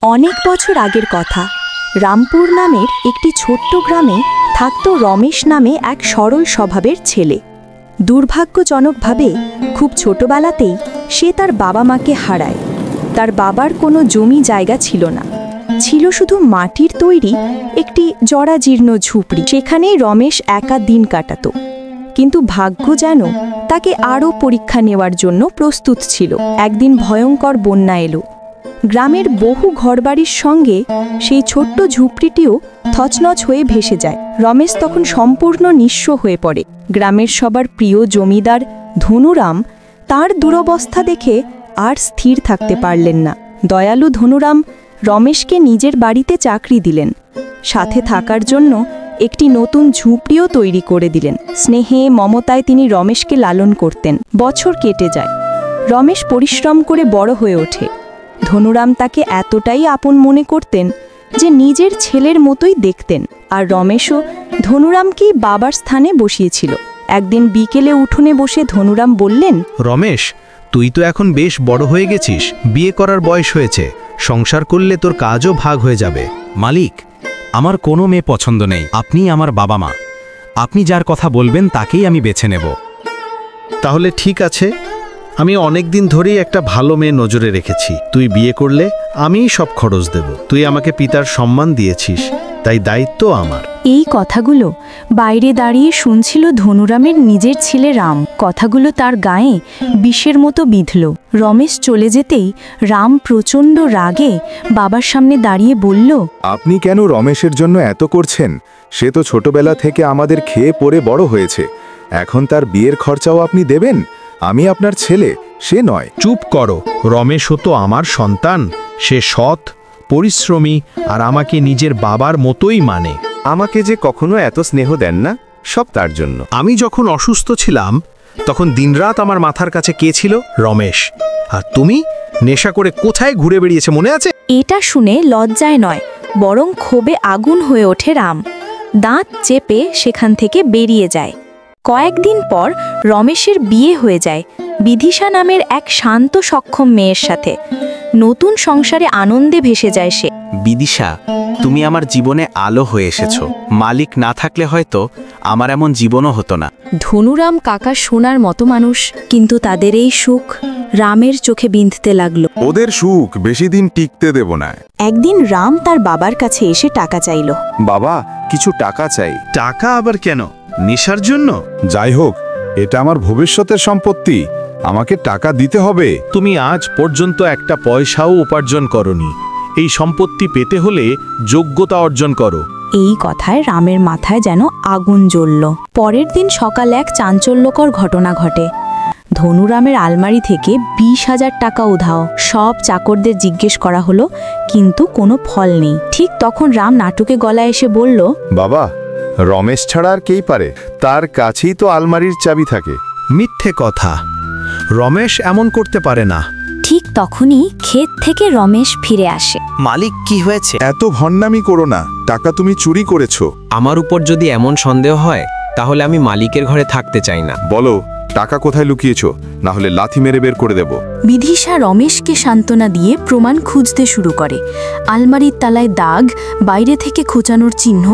অনেক বছর আগের কথা। রামপুর নামের একটি ছোট্ট গ্রামে থাকত রমেশ নামে এক সরল স্বভাবের ছেলে। দুর্ভাগ্যজনকভাবে খুব ছোটবেলাতেই সে তার বাবা মাকে হারায়। তার বাবার কোনো জমি জায়গা ছিল না, ছিল শুধু মাটির তৈরি একটি জরাজীর্ণ ঝুপড়ি। সেখানেই রমেশ একা দিন কাটাত। কিন্তু ভাগ্য যেন তাকে আরও পরীক্ষা নেওয়ার জন্য প্রস্তুত ছিল। একদিন ভয়ঙ্কর বন্যা এলো। গ্রামের বহু ঘরবাড়ির সঙ্গে সেই ছোট্ট ঝুপড়িটিও থচনচ হয়ে ভেসে যায়। রমেশ তখন সম্পূর্ণ নিঃস্ব হয়ে পড়ে। গ্রামের সবার প্রিয় জমিদার ধনুরাম তার দুরবস্থা দেখে আর স্থির থাকতে পারলেন না। দয়ালু ধনুরাম রমেশকে নিজের বাড়িতে চাকরি দিলেন, সাথে থাকার জন্য একটি নতুন ঝুপড়িও তৈরি করে দিলেন। স্নেহে মমতায় তিনি রমেশকে লালন করতেন। বছর কেটে যায়, রমেশ পরিশ্রম করে বড় হয়ে ওঠে। ধনুরাম তাকে এতটাই আপন মনে করতেন যে নিজের ছেলের মতোই দেখতেন। আর রমেশও ধনুরামকেই বাবার স্থানে বসিয়েছিল। একদিন বিকেলে উঠোনে বসে ধনুরাম বললেন, রমেশ, তুই তো এখন বেশ বড় হয়ে গেছিস, বিয়ে করার বয়স হয়েছে, সংসার করলে তোর কাজও ভাগ হয়ে যাবে। মালিক, আমার কোনো মেয়ে পছন্দ নেই। আপনি আমার বাবা মা, আপনি যার কথা বলবেন তাকেই আমি বেছে নেব। তাহলে ঠিক আছে, আমি অনেক দিন ধরেই একটা ভালো মেয়ে নজরে রেখেছি। তুই বিয়ে করলে আমিই সব খরচ দেব। তুই আমাকে পিতার সম্মান দিয়েছিস, তাই দায়িত্ব আমার। এই কথাগুলো বাইরে দাঁড়িয়ে শুনছিল ধনুরামের নিজের ছেলে রাম। কথাগুলো তার গায়ে বিষের মতো বিঁধল। রমেশ চলে যেতেই রাম প্রচণ্ড রাগে বাবার সামনে দাঁড়িয়ে বলল, আপনি কেন রমেশের জন্য এত করছেন? সে তো ছোটবেলা থেকে আমাদের খেয়ে পড়ে বড় হয়েছে। এখন তার বিয়ের খরচাও আপনি দেবেন? আমি আপনার ছেলে, সে নয়। চুপ করো। রমেশও তো আমার সন্তান। সে সৎ, পরিশ্রমী আর আমাকে নিজের বাবার মতোই মানে। আমাকে যে কখনো এত স্নেহ দেন না, সব তার জন্য। আমি যখন অসুস্থ ছিলাম তখন দিনরাত আমার মাথার কাছে কে ছিল? রমেশ। আর তুমি নেশা করে কোথায় ঘুরে বেরিয়েছে মনে আছে? এটা শুনে লজ্জায় নয় বরং ক্ষোভে আগুন হয়ে ওঠে রাম। দাঁত চেপে সেখান থেকে বেরিয়ে যায়। কয়েকদিন পর রমেশের বিয়ে হয়ে যায় বিদিশা নামের এক শান্ত সক্ষম মেয়ের সাথে। নতুন সংসারে আনন্দে ভেসে যায় সে। বিদিশা, তুমি আমার জীবনে আলো হয়ে এসেছো। মালিক না থাকলে হয়তো আমার এমন জীবনও হতো না। ধনুরাম কাকা সোনার মতো মানুষ, কিন্তু তাদের এই সুখ রামের চোখে বিঁধতে লাগলো। ওদের সুখ বেশি দিন টিকতে দেব না। একদিন রাম তার বাবার কাছে এসে টাকা চাইল। বাবা, কিছু টাকা চাই। টাকা আবার কেন? নেশার জন্য? যাই হোক, এটা আমার ভবিষ্যতের সম্পত্তি, আমাকে টাকা দিতে হবে। তুমি আজ পর্যন্ত একটা পয়সাও উপার্জন করনি। এই সম্পত্তি পেতে হলে যোগ্যতা অর্জন করো। এই কথায় রামের মাথায় যেন আগুন জ্বলল। পরের দিন সকালে এক চাঞ্চল্যকর ঘটনা ঘটে। ধনুরামের আলমারি থেকে 20,000 টাকা উধাও। সব চাকরদের জিজ্ঞেস করা হলো, কিন্তু কোনো ফল নেই। ঠিক তখন রাম নাটুকে গলায় এসে বলল, বাবা, রমেশ ছাড়া আর কেই পারে? তার কাছেই তো আলমারির চাবি থাকে। মিথ্যে কথা, রমেশ এমন করতে পারে না। ঠিক তখনই ক্ষেত থেকে রমেশ ফিরে আসে। মালিক, কি হয়েছে? এত ভণ্ডামি করো না, টাকা তুমি চুরি করেছো। আমার উপর যদি এমন সন্দেহ হয় তাহলে আমি মালিকের ঘরে থাকতে চাই না। বলো, টাকা কোথায় লুকিয়েছো, না হলে লাথি মেরে বের করে দেব। বিদিশা রমেশকে সান্ত্বনা দিয়ে প্রমাণ খুঁজতে শুরু করে। আলমারির তালায় দাগ, বাইরে থেকে খোঁচানোর চিহ্ন,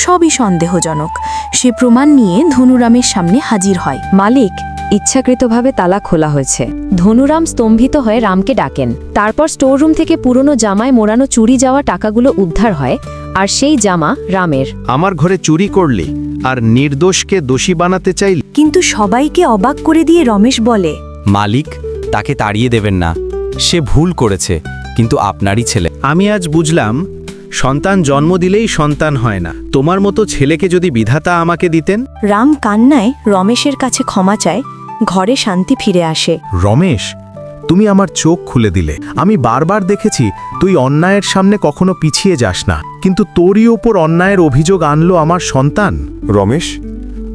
সবই সন্দেহজনক। সে প্রমাণ নিয়ে ধনুরামের সামনে হাজির হয়। মালিক, ইচ্ছাকৃতভাবে তালা খোলা হয়েছে। ধনুরাম স্তম্ভিত হয়ে রামকে ডাকেন। তারপর স্টোররুম থেকে পুরনো জামায় মোড়ানো চুরি যাওয়া টাকাগুলো উদ্ধার হয়, আর সেই জামা রামের। আমার ঘরে চুরি করলি আর নির্দোষকে দোষী বানাতে চাইলি। কিন্তু সবাইকে অবাক করে দিয়ে রমেশ বলে, মালিক, তাকে তাড়িয়ে দেবেন না। সে ভুল করেছে, কিন্তু আপনারই ছেলে। আমি আজ বুঝলাম, সন্তান জন্ম দিলেই সন্তান হয় না। তোমার মতো ছেলেকে যদি বিধাতা আমাকে দিতেন। রাম কান্নায় রমেশের কাছে ক্ষমা চায়। ঘরে শান্তি ফিরে আসে। রমেশ, তুমি আমার চোখ খুলে দিলে। আমি বারবার দেখেছি তুই অন্যায়ের সামনে কখনো পিছিয়ে যাস না, কিন্তু তোরই ওপর অন্যায়ের অভিযোগ আনলো আমার সন্তান। রমেশ,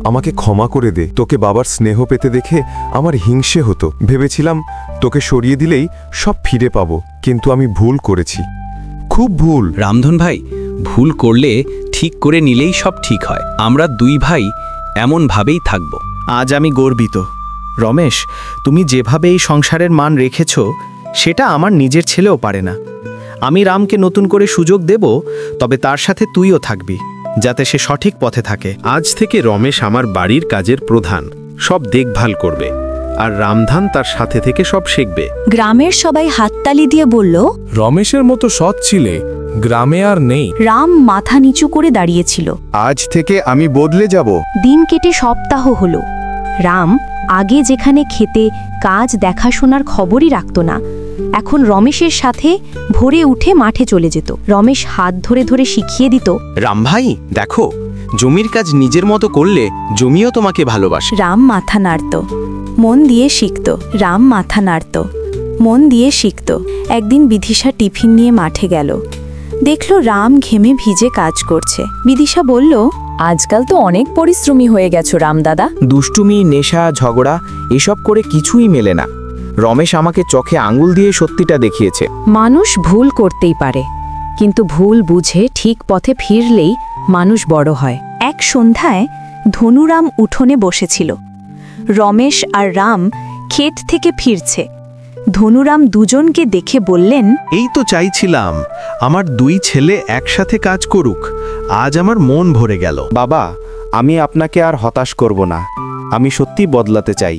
আমাকে ক্ষমা করে দে। তোকে বাবার স্নেহ পেতে দেখে আমার হিংসে হতো। ভেবেছিলাম তোকে সরিয়ে দিলেই সব ফিরে পাবো, কিন্তু আমি ভুল করেছি, খুব ভুল। রামধন ভাই, ভুল করলে ঠিক করে নিলেই সব ঠিক হয়। আমরা দুই ভাই এমন ভাবেই থাকব। আজ আমি গর্বিত। রমেশ, তুমি যেভাবে এই সংসারের মান রেখেছ, সেটা আমার নিজের ছেলেও পারে না। আমি রামকে নতুন করে সুযোগ দেব, তবে তার সাথে তুইও থাকবি, যাতে সে সঠিক পথে থাকে। আজ থেকে রমেশ আমার বাড়ির কাজের প্রধান, সব দেখভাল করবে, আর রামধান তার সাথে থেকে সব শিখবে। গ্রামের সবাই হাততালি দিয়ে বলল, রমেশের মতো সৎ ছিলে গ্রামে আর নেই। রাম মাথা নিচু করে দাঁড়িয়েছিল। আজ থেকে আমি বদলে যাব। দিন কেটে সপ্তাহ হলো। রাম আগে যেখানে খেতে কাজ দেখাশোনার খবরই রাখত না, এখন রমেশের সাথে ভোরে উঠে মাঠে চলে যেত। রমেশ হাত ধরে ধরে শিখিয়ে দিত। রাম ভাই, দেখো, জমির কাজ নিজের মতো করলে জমিও তোমাকে ভালোবাসে। রাম মাথা নাড়ত, মন দিয়ে শিখত। রাম মাথা নাড়ত, মন দিয়ে শিখত। একদিন বিদিশা টিফিন নিয়ে মাঠে গেল। দেখল রাম ঘেমে ভিজে কাজ করছে। বিদিশা বলল, আজকাল তো অনেক পরিশ্রমী হয়ে গেছো রাম দাদা। দুষ্টুমি, নেশা, ঝগড়া এসব করে কিছুই মেলে না। রমেশ আমাকে চোখে আঙুল দিয়ে সত্যিটা দেখিয়েছে। মানুষ ভুল করতেই পারে, কিন্তু ভুল বুঝে ঠিক পথে ফিরলেই মানুষ বড় হয়। এক সন্ধ্যায় ধনুরাম উঠোনে বসেছিল। রমেশ আর রাম ক্ষেত থেকে ফিরছে। ধনুরাম দুজনকে দেখে বললেন, এই তো চাইছিলাম আমার দুই ছেলে একসাথে কাজ করুক, আজ আমার মন ভরে গেল। বাবা, আমি আপনাকে আর হতাশ করব না। আমি সত্যি বদলাতে চাই।